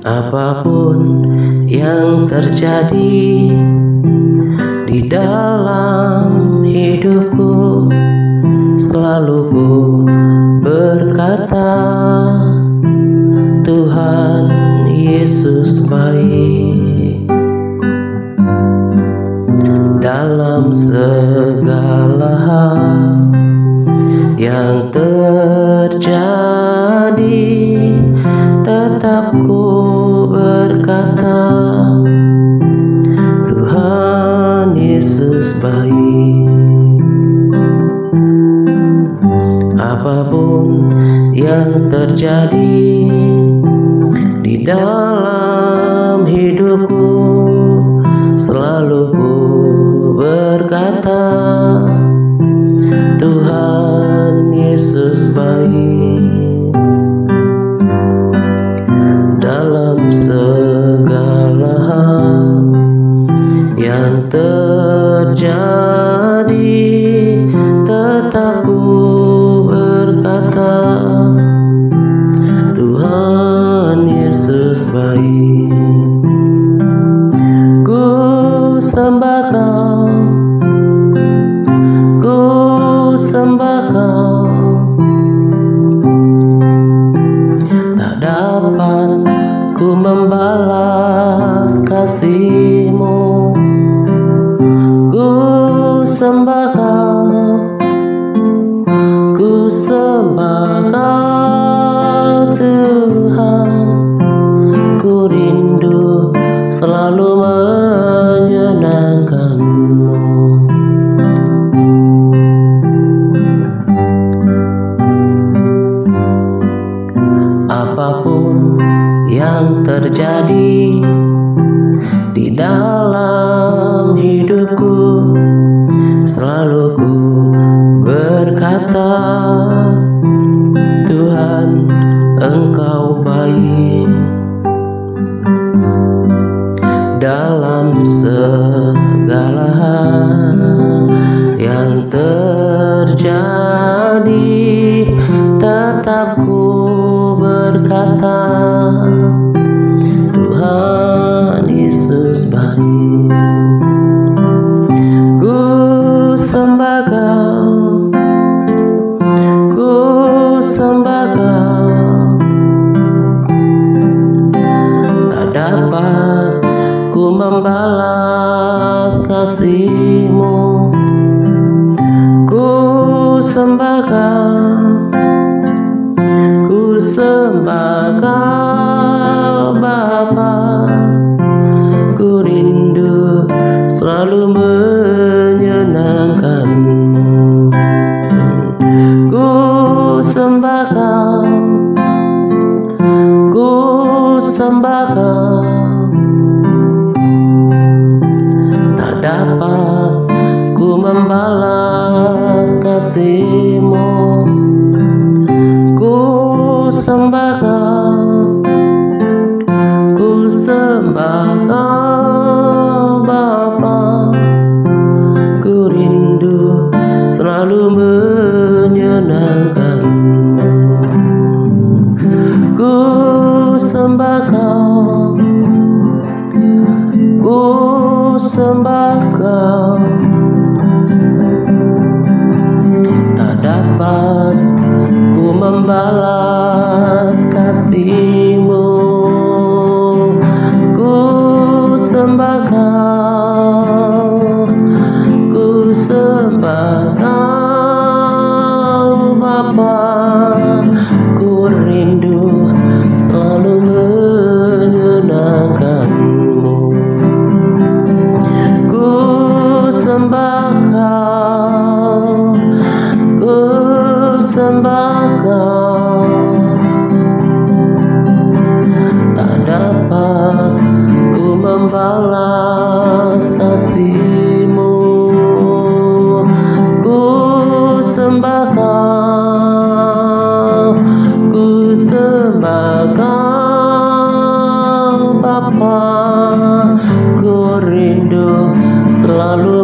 Apapun yang terjadi di dalam hidupku, selalu ku berkata, Tuhan Yesus baik. Dalam segala hal yang terjadi, tetap ku berkata, Tuhan Yesus baik. Apapun yang terjadi di dalam hidupku, selalu ku berkata, Tuhan Yesus baik. Dalam segala hal yang terjadi, tetap ku berkata, Tuhan Yesus baik. Ku sembah Kau, ku sembah Kau, tak dapat ku membalas kasih-Mu. Ku sembah Kau, ku sembah Kau Tuhan. Ku rindu selalu menyenangkan-Mu. Apapun yang terjadi di dalam hidupku, selalu ku berkata, Tuhan Engkau baik. Dalam segala hal yang terjadi, tetap ku berkata, Tuhan Yesus baik. Ku sembah Kau, ku sembah Kau, tak dapat ku membalas kasih-Mu. Ku sembah Kau, ku sembah Kau Bapa. Ku rindu selalu menyenangkan-Mu. Ku sembah Kau, ku sembah Kau, tak dapat ku membalas kasih-Mu. Ku sembah Kau, ku sembah Kau Bapa. Ku rindu selalu menyenangkan-Mu. Ku sembah Kau, ku sembah Kau, tak dapat ku membalas kasih-Mu. Ku sembah Kau, ku sembah Kau Bapa. Ku rindu selalu menyenangkan-Mu. Ku sembah Kau, ku sembah Kau, tak dapat ku membalas kasih-Mu. Ku sembah Kau, ku sembah Kau Bapa. Ku rindu selalu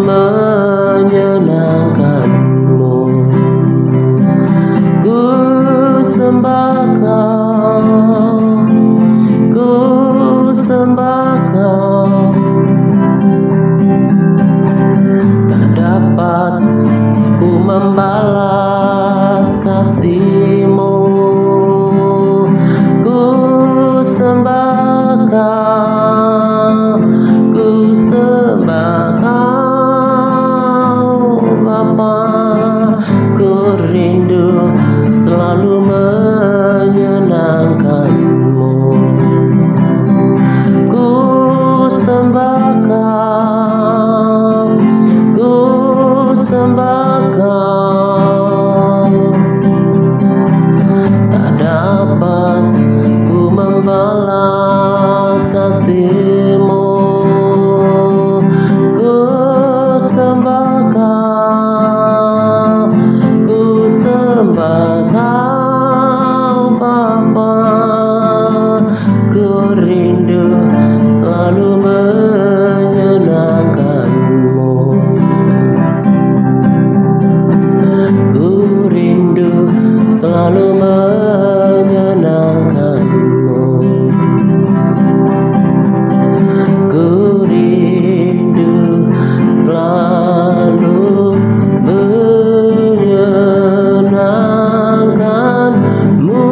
sembah Kau, ku sembah Kau Bapa, ku rindu selalu menyenangkan-Mu, ku rindu selalu menyenangkan-Mu, ku rindu selalu menyenangkan-Mu.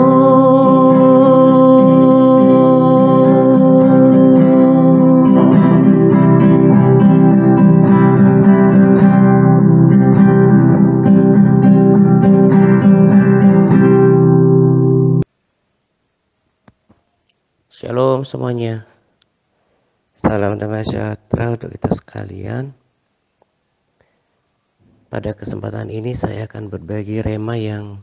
Shalom semuanya. Salam damai sejahtera untuk kita sekalian. Pada kesempatan ini saya akan berbagi rema yang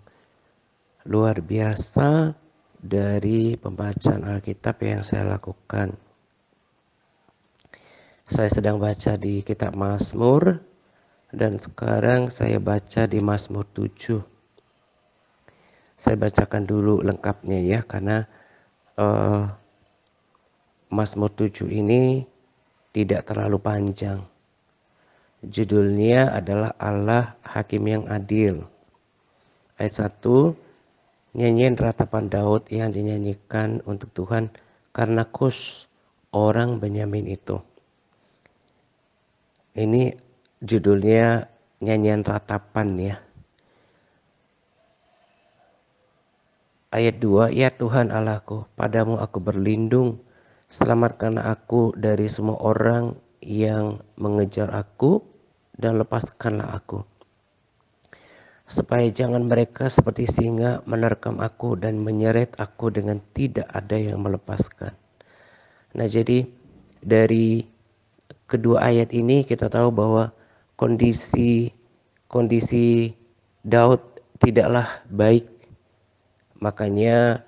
luar biasa dari pembacaan Alkitab yang saya lakukan. Saya sedang baca di kitab Mazmur dan sekarang saya baca di Mazmur 7. Saya bacakan dulu lengkapnya ya, karena Mazmur 7 ini tidak terlalu panjang. Judulnya adalah Allah Hakim yang Adil. Ayat 1, nyanyian ratapan Daud yang dinyanyikan untuk Tuhan karena Kus, orang Benyamin itu. Ini judulnya nyanyian ratapan ya. Ayat 2, ya Tuhan Allahku, padamu aku berlindung. Selamatkanlah aku dari semua orang yang mengejar aku dan lepaskanlah aku. Supaya jangan mereka seperti singa menerkam aku dan menyeret aku dengan tidak ada yang melepaskan. Nah, jadi dari kedua ayat ini kita tahu bahwa kondisi Daud tidaklah baik. Makanya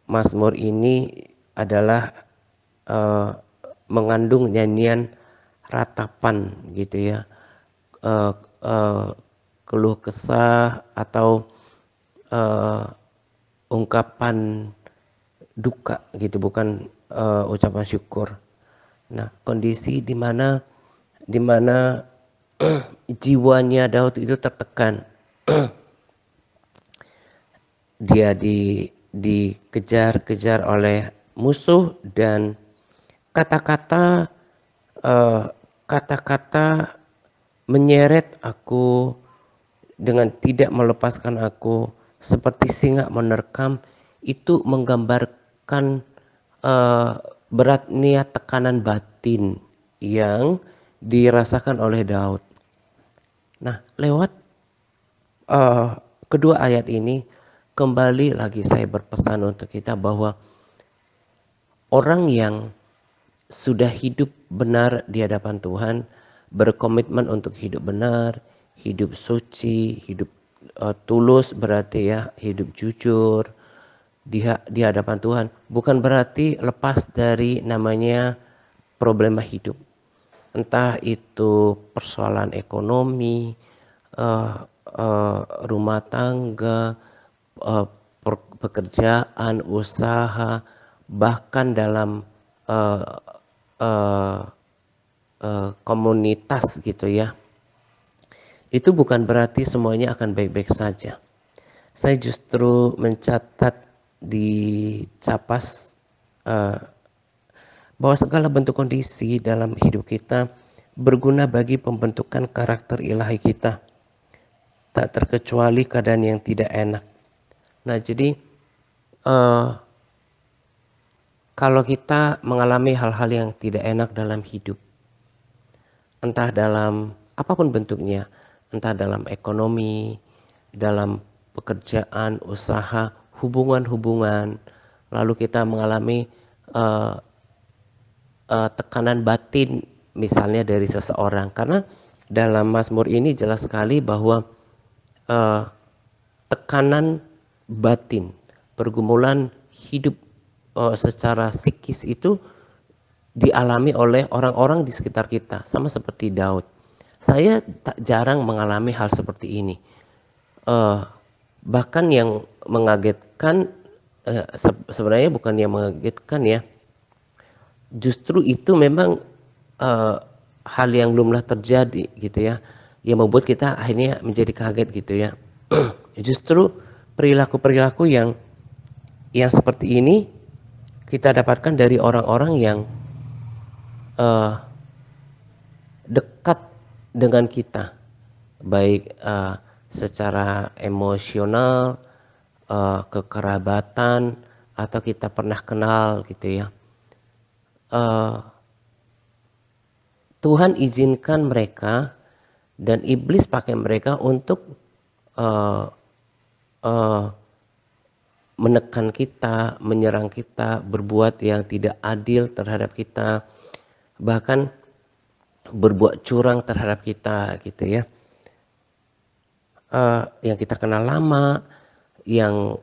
Mazmur ini adalah mengandung nyanyian ratapan gitu ya, keluh kesah atau ungkapan duka gitu, bukan ucapan syukur. Nah, kondisi di mana jiwanya Daud itu tertekan. Dia dikejar-kejar oleh musuh dan kata-kata menyeret aku dengan tidak melepaskan aku seperti singa menerkam, itu menggambarkan beratnya tekanan batin yang dirasakan oleh Daud. Nah, lewat kedua ayat ini kembali lagi saya berpesan untuk kita bahwa orang yang sudah hidup benar di hadapan Tuhan, berkomitmen untuk hidup benar, hidup suci, hidup tulus, berarti ya hidup jujur di hadapan Tuhan, bukan berarti lepas dari namanya problema hidup. Entah itu persoalan ekonomi, rumah tangga, pekerjaan, usaha, bahkan dalam komunitas gitu ya. Itu bukan berarti semuanya akan baik-baik saja. Saya justru mencatat di Capas bahwa segala bentuk kondisi dalam hidup kita berguna bagi pembentukan karakter ilahi kita, tak terkecuali keadaan yang tidak enak. Nah, jadi kalau kita mengalami hal-hal yang tidak enak dalam hidup, entah dalam apapun bentuknya, entah dalam ekonomi, dalam pekerjaan, usaha, hubungan-hubungan, lalu kita mengalami tekanan batin misalnya dari seseorang, karena dalam Mazmur ini jelas sekali bahwa tekanan batin, pergumulan hidup secara psikis itu dialami oleh orang-orang di sekitar kita, sama seperti Daud. Saya tak jarang mengalami hal seperti ini. Eh, Bahkan yang mengagetkan, sebenarnya bukan yang mengagetkan ya, justru itu memang eh, hal yang belumlah terjadi gitu ya, yang membuat kita akhirnya menjadi kaget gitu ya. Justru perilaku-perilaku yang seperti ini kita dapatkan dari orang-orang yang eh, dekat dengan kita, baik secara emosional, kekerabatan, atau kita pernah kenal gitu ya. Eh, Tuhan izinkan mereka dan iblis pakai mereka untuk eh, eh, menekan kita, menyerang kita, berbuat yang tidak adil terhadap kita, bahkan berbuat curang terhadap kita gitu ya. Yang kita kenal lama, yang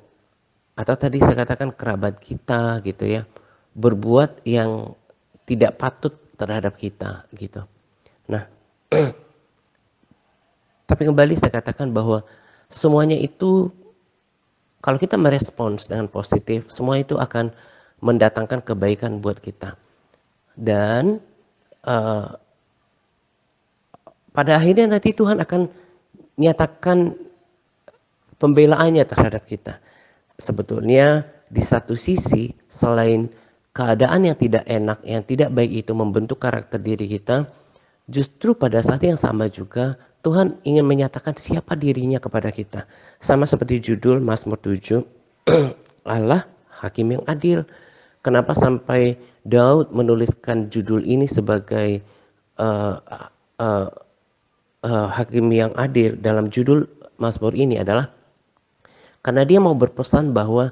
atau tadi saya katakan kerabat kita gitu ya, berbuat yang tidak patut terhadap kita gitu. Nah, tapi kembali saya katakan bahwa semuanya itu kalau kita merespons dengan positif, semua itu akan mendatangkan kebaikan buat kita. Dan uh, pada akhirnya nanti Tuhan akan nyatakan pembelaannya terhadap kita. Sebetulnya di satu sisi selain keadaan yang tidak enak, yang tidak baik itu membentuk karakter diri kita, justru pada saat yang sama juga Tuhan ingin menyatakan siapa dirinya kepada kita. Sama seperti judul Mazmur 7, Allah hakim yang adil. Kenapa sampai Daud menuliskan judul ini sebagai uh, uh, hakim yang adil dalam judul Mazmur ini adalah karena dia mau berpesan bahwa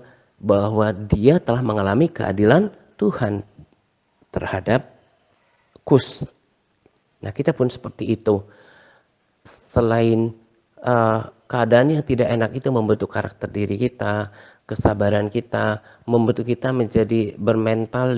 dia telah mengalami keadilan Tuhan terhadap Kus. Nah, kita pun seperti itu. Selain keadaan yang tidak enak itu membentuk karakter diri kita, kesabaran kita, membentuk kita menjadi bermental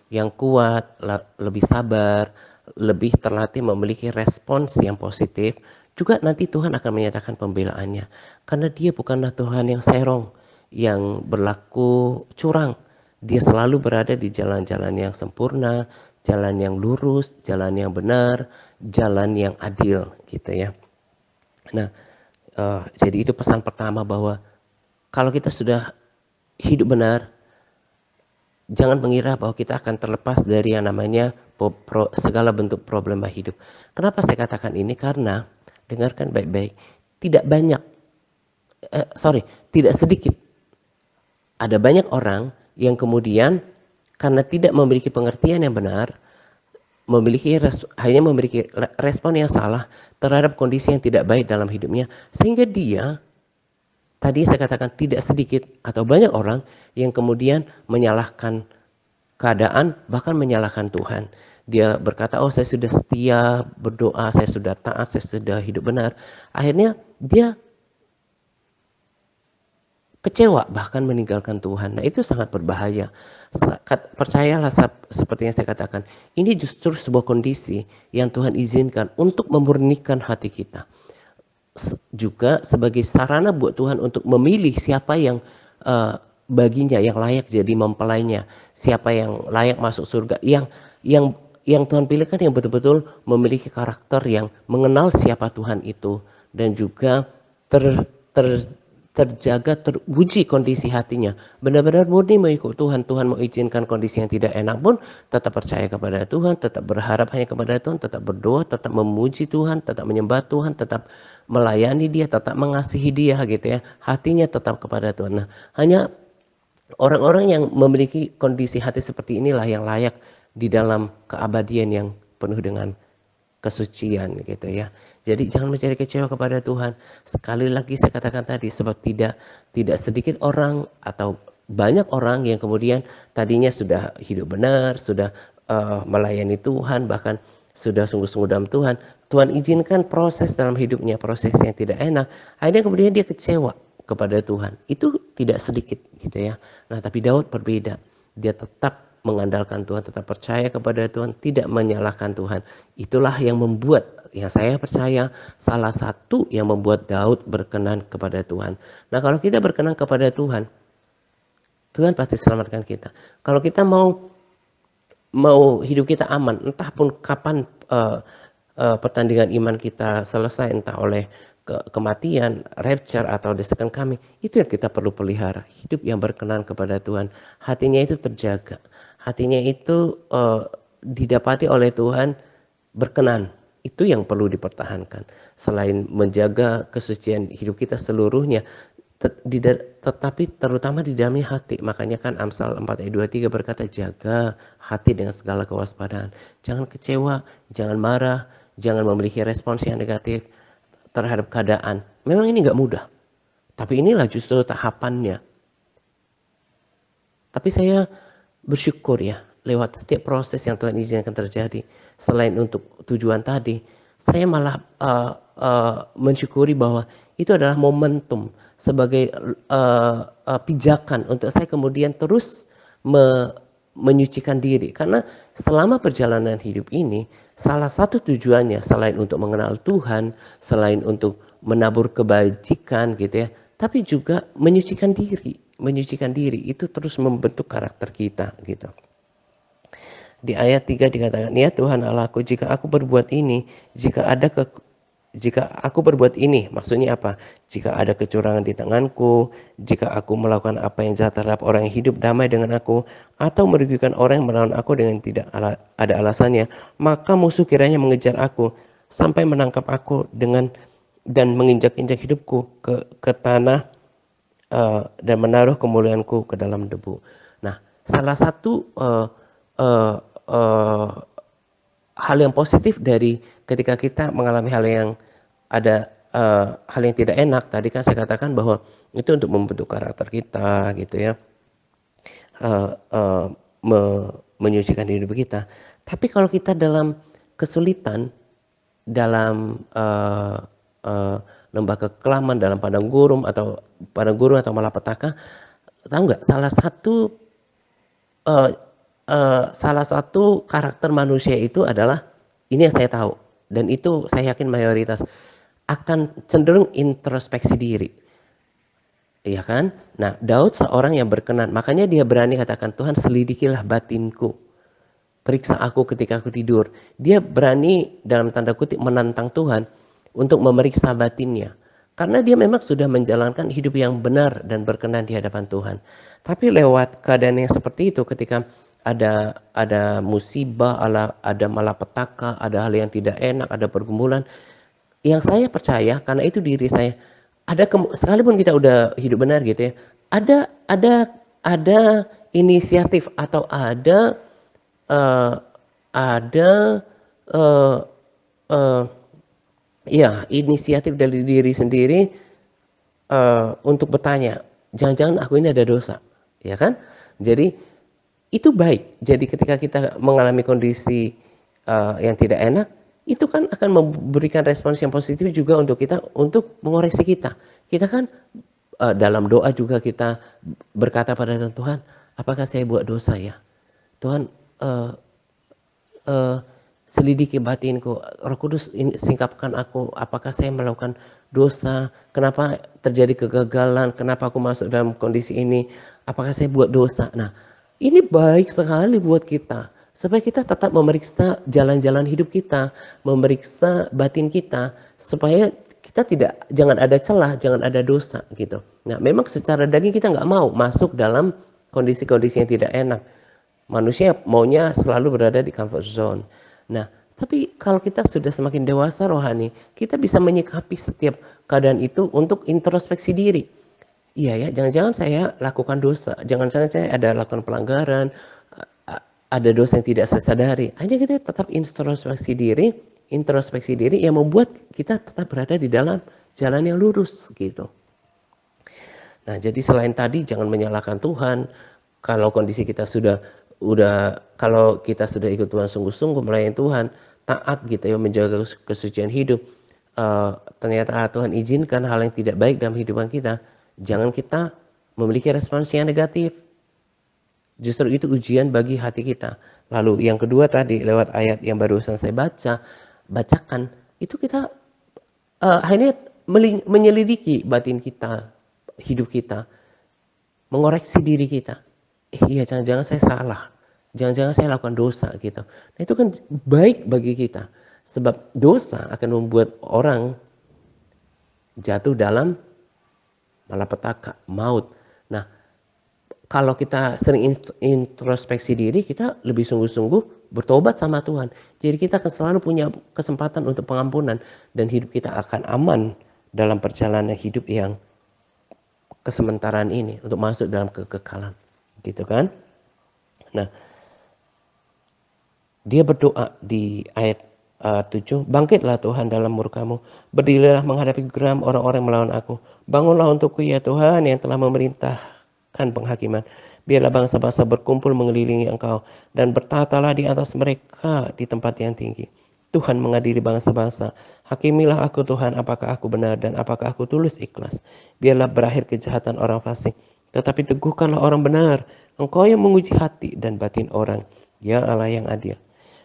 yang kuat, lebih sabar, lebih terlatih memiliki respons yang positif. Juga nanti Tuhan akan menyatakan pembelaannya. Karena dia bukanlah Tuhan yang serong, yang berlaku curang. Dia selalu berada di jalan-jalan yang sempurna, jalan yang lurus, jalan yang benar, jalan yang adil gitu ya. Nah, jadi itu pesan pertama bahwa kalau kita sudah hidup benar, jangan mengira bahwa kita akan terlepas dari yang namanya segala bentuk problema hidup. Kenapa saya katakan ini? Karena dengarkan baik-baik, tidak banyak, tidak sedikit. Ada banyak orang yang kemudian karena tidak memiliki pengertian yang benar, hanya memiliki respon yang salah terhadap kondisi yang tidak baik dalam hidupnya, sehingga dia tadi saya katakan tidak sedikit atau banyak orang yang kemudian menyalahkan keadaan, bahkan menyalahkan Tuhan. Dia berkata, oh saya sudah setia berdoa, saya sudah taat, saya sudah hidup benar. Akhirnya dia kecewa bahkan meninggalkan Tuhan. Nah, itu sangat berbahaya. Percayalah seperti yang saya katakan, ini justru sebuah kondisi yang Tuhan izinkan untuk memurnikan hati kita. Juga sebagai sarana buat Tuhan untuk memilih siapa yang baginya yang layak jadi mempelainya, siapa yang layak masuk surga, yang Tuhan pilih kan yang betul-betul memiliki karakter yang mengenal siapa Tuhan itu dan juga terjaga, teruji kondisi hatinya. Benar-benar murni mengikut Tuhan. Tuhan mau izinkan kondisi yang tidak enak pun tetap percaya kepada Tuhan, tetap berharap hanya kepada Tuhan, tetap berdoa, tetap memuji Tuhan, tetap menyembah Tuhan, tetap melayani Dia, tetap mengasihi Dia gitu ya. Hatinya tetap kepada Tuhan. Nah, hanya orang-orang yang memiliki kondisi hati seperti inilah yang layak di dalam keabadian yang penuh dengan kesucian gitu ya. Jadi jangan mencari kecewa kepada Tuhan. Sekali lagi saya katakan tadi, sebab tidak sedikit orang atau banyak orang yang kemudian tadinya sudah hidup benar, sudah melayani Tuhan, bahkan sudah sungguh-sungguh dalam Tuhan. Tuhan izinkan proses dalam hidupnya, proses yang tidak enak. Akhirnya kemudian dia kecewa kepada Tuhan. Itu tidak sedikit gitu ya. Nah, tapi Daud berbeda. Dia tetap mengandalkan Tuhan, tetap percaya kepada Tuhan, tidak menyalahkan Tuhan. Itulah yang membuat, yang saya percaya salah satu yang membuat Daud berkenan kepada Tuhan. Nah, kalau kita berkenan kepada Tuhan, Tuhan pasti selamatkan kita. Kalau kita mau hidup kita aman, entah pun kapan pertandingan iman kita selesai, entah oleh kematian, rapture, atau desakan kami, itu yang kita perlu pelihara. Hidup yang berkenan kepada Tuhan, hatinya itu terjaga, hatinya itu didapati oleh Tuhan berkenan. Itu yang perlu dipertahankan. Selain menjaga kesucian hidup kita seluruhnya, tetapi terutama di dalamnya hati. Makanya kan Amsal 4 ayat 23 berkata, jaga hati dengan segala kewaspadaan. Jangan kecewa, jangan marah, jangan memiliki respons yang negatif terhadap keadaan. Memang ini gak mudah, tapi inilah justru tahapannya. Tapi saya bersyukur ya, lewat setiap proses yang Tuhan izinkan terjadi, selain untuk tujuan tadi, saya malah mensyukuri bahwa itu adalah momentum sebagai pijakan untuk saya kemudian terus menyucikan diri. Karena selama perjalanan hidup ini, salah satu tujuannya selain untuk mengenal Tuhan, selain untuk menabur kebajikan gitu ya, tapi juga menyucikan diri. Menyucikan diri itu terus membentuk karakter kita gitu. Di ayat 3 dikatakan, ya Tuhan Allahku, jika aku berbuat ini, jika aku berbuat ini, maksudnya apa? Jika ada kecurangan di tanganku, jika aku melakukan apa yang jahat terhadap orang yang hidup damai dengan aku, atau merugikan orang yang melawan aku dengan tidak ada alasannya, maka musuh kiranya mengejar aku, sampai menangkap aku dan menginjak-injak hidupku ke tanah, dan menaruh kemuliaanku ke dalam debu. Nah, salah satu hal yang positif dari ketika kita mengalami hal yang hal yang tidak enak, tadi kan saya katakan bahwa itu untuk membentuk karakter kita gitu ya, menyucikan hidup kita. Tapi kalau kita dalam kesulitan, dalam lembah kekelaman, dalam padang gurun atau malapetaka, tahu nggak, salah satu karakter manusia itu adalah, ini yang saya tahu, dan itu saya yakin mayoritas akan cenderung introspeksi diri. Iya kan? Nah, Daud seorang yang berkenan, makanya dia berani katakan, Tuhan selidikilah batinku, periksa aku ketika aku tidur. Dia berani dalam tanda kutip menantang Tuhan untuk memeriksa batinnya. Karena dia memang sudah menjalankan hidup yang benar dan berkenan di hadapan Tuhan. Tapi lewat keadaan yang seperti itu, ketika ada musibah, ada malapetaka, ada hal yang tidak enak, ada pergumulan, yang saya percaya, karena itu diri saya, sekalipun kita udah hidup benar gitu ya, ada inisiatif atau ada uh, uh, ya inisiatif dari diri sendiri untuk bertanya, jangan-jangan aku ini ada dosa, ya kan? Jadi itu baik. Jadi ketika kita mengalami kondisi yang tidak enak, itu kan akan memberikan respons yang positif juga untuk kita, untuk mengoreksi kita. Kita kan dalam doa juga kita berkata pada Tuhan, apakah saya buat dosa ya? Tuhan, selidiki batinku, Roh Kudus singkapkan aku, apakah saya melakukan dosa, kenapa terjadi kegagalan, kenapa aku masuk dalam kondisi ini, apakah saya buat dosa. Nah, ini baik sekali buat kita, supaya kita tetap memeriksa jalan-jalan hidup kita, memeriksa batin kita, supaya kita jangan ada celah, jangan ada dosa gitu. Nah, memang secara daging kita nggak mau masuk dalam kondisi-kondisi yang tidak enak. Manusia maunya selalu berada di comfort zone. Nah, tapi kalau kita sudah semakin dewasa rohani, kita bisa menyikapi setiap keadaan itu untuk introspeksi diri. Iya ya, jangan-jangan saya lakukan dosa, jangan-jangan saya ada lakukan pelanggaran, ada dosa yang tidak saya sadari. Hanya kita tetap introspeksi diri yang membuat kita tetap berada di dalam jalan yang lurus gitu. Nah, jadi selain tadi jangan menyalahkan Tuhan, kalau kondisi kita kalau kita sudah ikut Tuhan sungguh-sungguh melayani Tuhan, taat gitu ya, menjaga kesucian hidup, ternyata Tuhan izinkan hal yang tidak baik dalam kehidupan kita, jangan kita memiliki respons yang negatif. Justru itu ujian bagi hati kita. Lalu yang kedua tadi lewat ayat yang barusan saya bacakan, itu kita akhirnya menyelidiki batin kita, hidup kita, mengoreksi diri kita. Iya, jangan-jangan saya salah. Jangan-jangan saya lakukan dosa gitu. Nah, itu kan baik bagi kita. Sebab dosa akan membuat orang jatuh dalam malapetaka, maut. Nah, kalau kita sering introspeksi diri, kita lebih sungguh-sungguh bertobat sama Tuhan. Jadi kita akan selalu punya kesempatan untuk pengampunan dan hidup kita akan aman dalam perjalanan hidup yang kesementaraan ini untuk masuk dalam kekekalan. Gitu kan? Nah, dia berdoa di ayat 7, bangkitlah Tuhan dalam murkamu, berdirilah menghadapi geram orang-orang yang melawan aku. Bangunlah untukku ya Tuhan yang telah memerintahkan penghakiman. Biarlah bangsa-bangsa berkumpul mengelilingi engkau dan bertahtalah di atas mereka di tempat yang tinggi. Tuhan mengadili bangsa-bangsa. Hakimilah aku Tuhan, apakah aku benar dan apakah aku tulus ikhlas. Biarlah berakhir kejahatan orang fasik, tetapi teguhkanlah orang benar. Engkau yang menguji hati dan batin orang, ya Allah yang adil.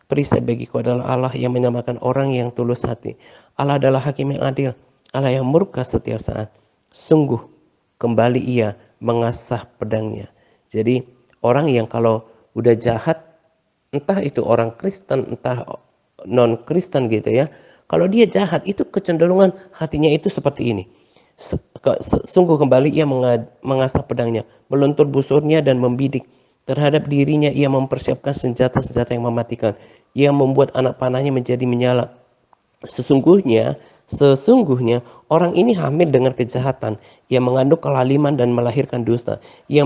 Perisai bagiku adalah Allah yang menyamakan orang yang tulus hati. Allah adalah hakim yang adil, Allah yang murka setiap saat. Sungguh kembali ia mengasah pedangnya. Jadi orang yang kalau udah jahat, entah itu orang Kristen, entah non-Kristen gitu ya. Kalau dia jahat itu kecenderungan hatinya itu seperti ini. Sungguh kembali ia mengasah pedangnya, meluntur busurnya dan membidik. Terhadap dirinya ia mempersiapkan senjata-senjata yang mematikan. Ia membuat anak panahnya menjadi menyala. Sesungguhnya orang ini hamil dengan kejahatan. Ia mengandung kelaliman dan melahirkan dusta. Ia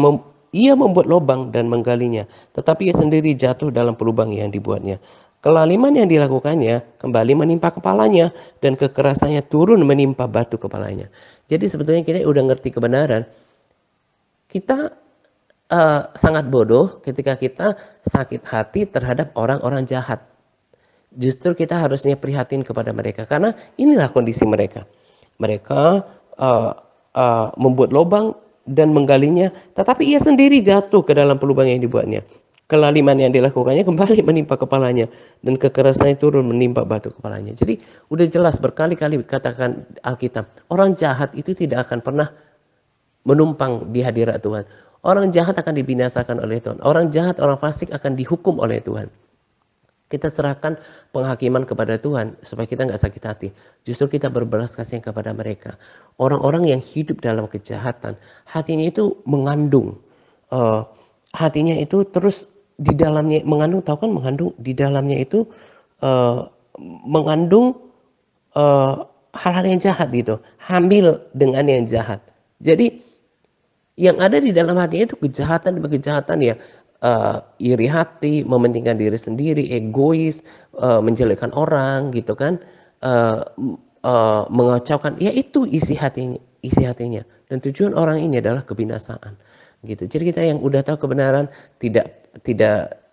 membuat lubang dan menggalinya, tetapi ia sendiri jatuh dalam pelubang yang dibuatnya. Kelaliman yang dilakukannya kembali menimpa kepalanya, dan kekerasannya turun menimpa batu kepalanya. Jadi sebetulnya kita udah ngerti kebenaran. Kita sangat bodoh ketika kita sakit hati terhadap orang-orang jahat. Justru kita harusnya prihatin kepada mereka, karena inilah kondisi mereka. Mereka membuat lubang dan menggalinya, tetapi ia sendiri jatuh ke dalam pelubang yang dibuatnya. Kelaliman yang dilakukannya kembali menimpa kepalanya, dan kekerasannya turun menimpa batu kepalanya. Jadi udah jelas berkali-kali katakan Alkitab, orang jahat itu tidak akan pernah menumpang di hadirat Tuhan. Orang jahat akan dibinasakan oleh Tuhan. Orang jahat, orang fasik akan dihukum oleh Tuhan. Kita serahkan penghakiman kepada Tuhan supaya kita nggak sakit hati. Justru kita berbelas kasihan kepada mereka. Orang-orang yang hidup dalam kejahatan, hatinya itu mengandung. Hatinya itu terus di dalamnya mengandung, tahu kan mengandung di dalamnya itu mengandung hal-hal yang jahat gitu. Hamil dengan yang jahat. Jadi yang ada di dalam hatinya itu kejahatan demi kejahatan ya. Iri hati, mementingkan diri sendiri, egois, menjelekkan orang gitu kan, mengacaukan, ya itu isi hatinya. Dan tujuan orang ini adalah kebinasaan gitu. Jadi kita yang udah tahu kebenaran tidak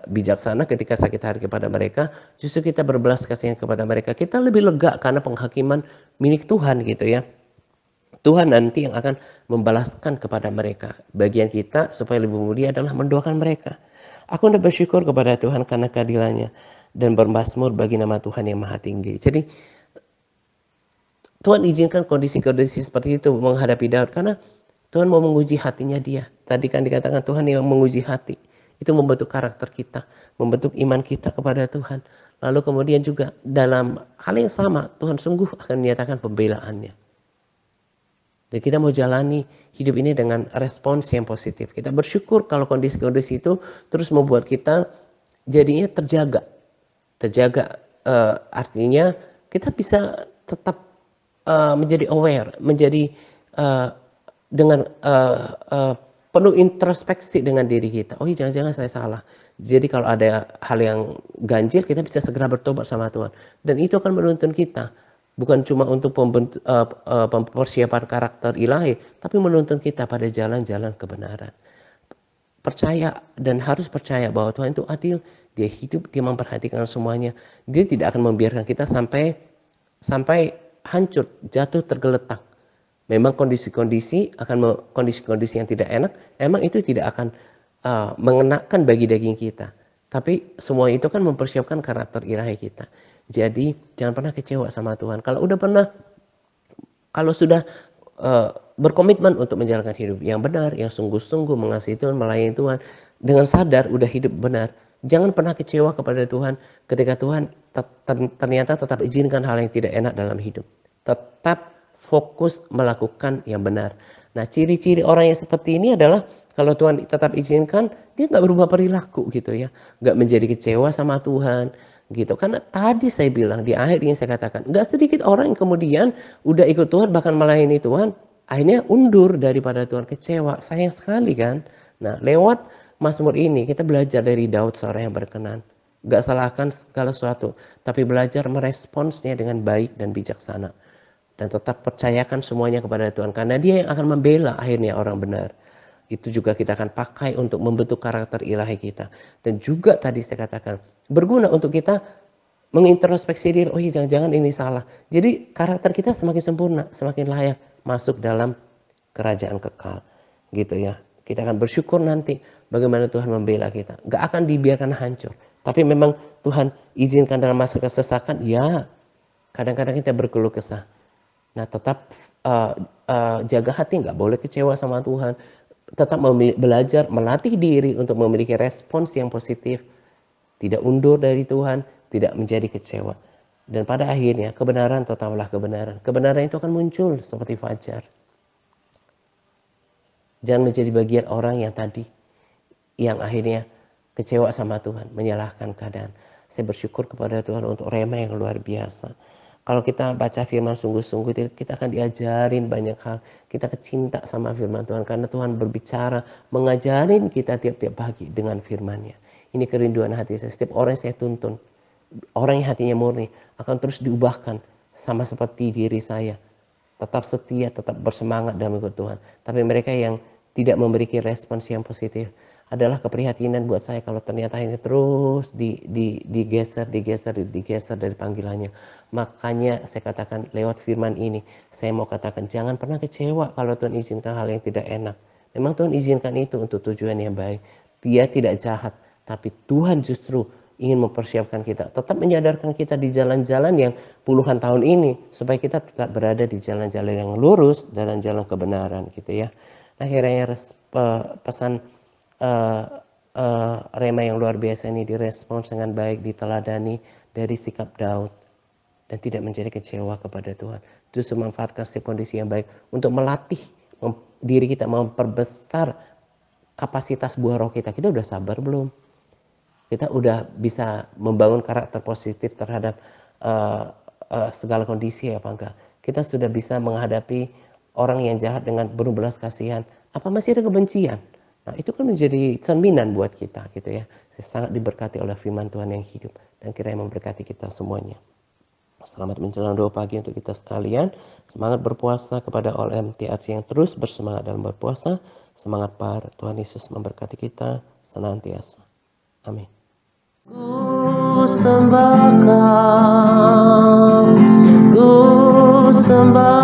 bijaksana ketika sakit hati kepada mereka, justru kita berbelas kasihan kepada mereka. Kita lebih lega karena penghakiman milik Tuhan gitu ya. Tuhan nanti yang akan membalaskan kepada mereka. Bagian kita supaya lebih mulia adalah mendoakan mereka. Aku hendak bersyukur kepada Tuhan karena keadilannya dan bermazmur bagi nama Tuhan yang maha tinggi. Jadi Tuhan izinkan kondisi-kondisi seperti itu menghadapi Daud karena Tuhan mau menguji hatinya dia. Tadi kan dikatakan Tuhan yang menguji hati. Itu membentuk karakter kita, membentuk iman kita kepada Tuhan. Lalu kemudian juga dalam hal yang sama Tuhan sungguh akan menyatakan pembelaannya. Dan kita mau jalani hidup ini dengan respons yang positif. Kita bersyukur kalau kondisi-kondisi itu terus membuat kita jadinya terjaga. Terjaga artinya kita bisa tetap menjadi aware, menjadi dengan penuh introspeksi dengan diri kita. Oh iya, jangan-jangan saya salah. Jadi kalau ada hal yang ganjil, kita bisa segera bertobat sama Tuhan. Dan itu akan menuntun kita. Bukan cuma untuk persiapan karakter ilahi, tapi menuntun kita pada jalan-jalan kebenaran. Percaya dan harus percaya bahwa Tuhan itu adil, dia hidup, dia memperhatikan semuanya. Dia tidak akan membiarkan kita sampai hancur, jatuh tergeletak. Memang kondisi-kondisi yang tidak enak, emang itu tidak akan mengenakan bagi daging kita. Tapi semua itu kan mempersiapkan karakter ilahi kita. Jadi jangan pernah kecewa sama Tuhan. Kalau sudah berkomitmen untuk menjalankan hidup yang benar, yang sungguh-sungguh mengasihi Tuhan, melayani Tuhan, dengan sadar udah hidup benar, jangan pernah kecewa kepada Tuhan ketika Tuhan ternyata tetap izinkan hal yang tidak enak dalam hidup. Tetap fokus melakukan yang benar. Nah, ciri-ciri orang yang seperti ini adalah kalau Tuhan tetap izinkan, dia nggak berubah perilaku gitu ya, nggak menjadi kecewa sama Tuhan gitu. Karena tadi saya bilang di akhir yang saya katakan, nggak sedikit orang yang kemudian udah ikut Tuhan bahkan melayani Tuhan, akhirnya undur daripada Tuhan, kecewa, sayang sekali kan. Nah, lewat Mazmur ini kita belajar dari Daud, seorang yang berkenan. Gak salahkan segala sesuatu, tapi belajar meresponsnya dengan baik dan bijaksana. Dan tetap percayakan semuanya kepada Tuhan, karena dia yang akan membela akhirnya orang benar. Itu juga kita akan pakai untuk membentuk karakter ilahi kita. Dan juga tadi saya katakan, berguna untuk kita mengintrospeksi diri, oh iya jangan-jangan ini salah. Jadi karakter kita semakin sempurna, semakin layak masuk dalam kerajaan kekal. Gitu ya. Kita akan bersyukur nanti bagaimana Tuhan membela kita. Gak akan dibiarkan hancur. Tapi memang Tuhan izinkan dalam masa kesesakan, ya kadang-kadang kita berkeluh kesah. Nah, tetap jaga hati, nggak boleh kecewa sama Tuhan. Tetap belajar, melatih diri untuk memiliki respons yang positif. Tidak undur dari Tuhan, tidak menjadi kecewa. Dan pada akhirnya kebenaran tetaplah kebenaran. Kebenaran itu akan muncul seperti fajar. Jangan menjadi bagian orang yang tadi, yang akhirnya kecewa sama Tuhan, menyalahkan keadaan. Saya bersyukur kepada Tuhan untuk rema yang luar biasa. Kalau kita baca firman sungguh-sungguh, kita akan diajarin banyak hal. Kita kecinta sama firman Tuhan, karena Tuhan berbicara, mengajarin kita tiap-tiap pagi dengan firman-Nya. Ini kerinduan hati saya. Setiap orang yang saya tuntun, orang yang hatinya murni, akan terus diubahkan sama seperti diri saya. Tetap setia, tetap bersemangat dalam ikut Tuhan. Tapi mereka yang tidak memberikan respons yang positif, adalah keprihatinan buat saya kalau ternyata ini terus digeser dari panggilannya. Makanya saya katakan lewat firman ini, saya mau katakan jangan pernah kecewa kalau Tuhan izinkan hal yang tidak enak. Memang Tuhan izinkan itu untuk tujuan yang baik. Dia tidak jahat, tapi Tuhan justru ingin mempersiapkan kita, tetap menyadarkan kita di jalan-jalan yang puluhan tahun ini, supaya kita tetap berada di jalan-jalan yang lurus, dalam jalan kebenaran gitu ya. Nah, akhirnya pesan rema yang luar biasa ini direspons dengan baik, diteladani dari sikap Daud, dan tidak menjadi kecewa kepada Tuhan. Justru memanfaatkan kondisi yang baik untuk melatih diri kita, memperbesar kapasitas buah roh kita. Kita udah sabar belum? Kita udah bisa membangun karakter positif terhadap segala kondisi apa enggak? Kita sudah bisa menghadapi orang yang jahat dengan penuh belas kasihan. Apa masih ada kebencian? Nah, itu kan menjadi cerminan buat kita gitu ya. Saya sangat diberkati oleh firman Tuhan yang hidup, dan kiranya memberkati kita semuanya. Selamat menjelang doa pagi untuk kita sekalian. Semangat berpuasa kepada all MTRC yang terus bersemangat dalam berpuasa. Semangat par, Tuhan Yesus memberkati kita senantiasa. Amin. Ku sembah Kau, ku sembah